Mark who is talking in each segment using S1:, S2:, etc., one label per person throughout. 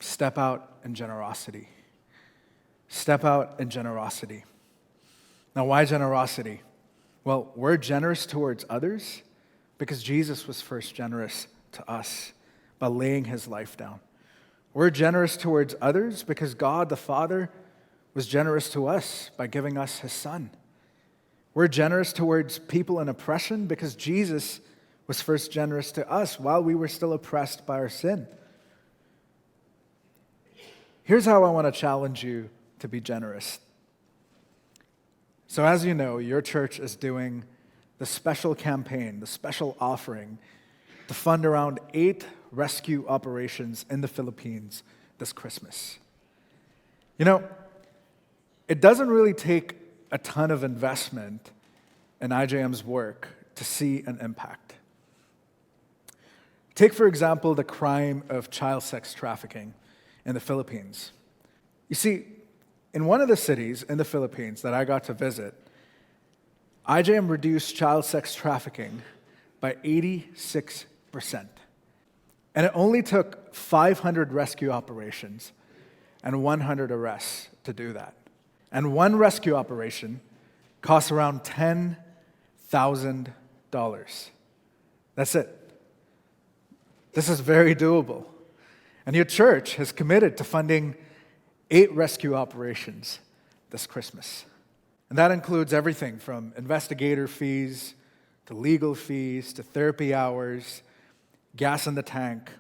S1: Step out in generosity. Step out in generosity. Now, why generosity? Well, we're generous towards others because Jesus was first generous to us by laying his life down. We're generous towards others because God the Father was generous to us by giving us his Son. We're generous towards people in oppression because Jesus was first generous to us while we were still oppressed by our sin. Here's how I want to challenge you to be generous. So as you know, your church is doing the special campaign, the special offering to fund around 8 rescue operations in the Philippines this Christmas. You know, it doesn't really take a ton of investment in IJM's work to see an impact. Take, for example, the crime of child sex trafficking in the Philippines. You see, in one of the cities in the Philippines that I got to visit, IJM reduced child sex trafficking by 86%. And it only took 500 rescue operations and 100 arrests to do that. And one rescue operation costs around $10,000. That's it. This is very doable. And your church has committed to funding 8 rescue operations this Christmas. And that includes everything from investigator fees to legal fees to therapy hours, gas in the tank,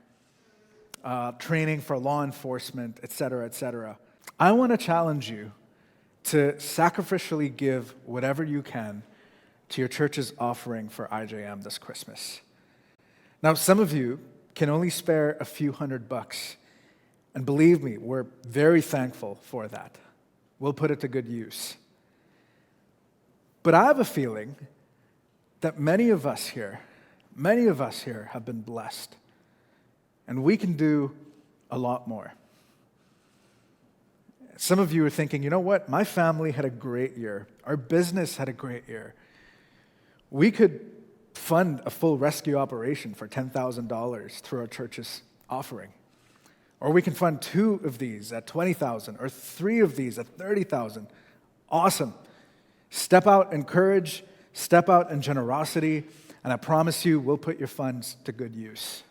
S1: training for law enforcement, etc., etc. I want to challenge you to sacrificially give whatever you can to your church's offering for IJM this Christmas. Now, some of you can only spare a few $100, and believe me, we're very thankful for that. We'll put it to good use. But I have a feeling that many of us here have been blessed, and we can do a lot more. Some of you are thinking, you know what? My family had a great year. Our business had a great year. We could fund a full rescue operation for $10,000 through our church's offering. Or we can fund 2 of these at $20,000 or 3 of these at $30,000. Awesome. Step out in courage, step out in generosity, and I promise you we'll put your funds to good use.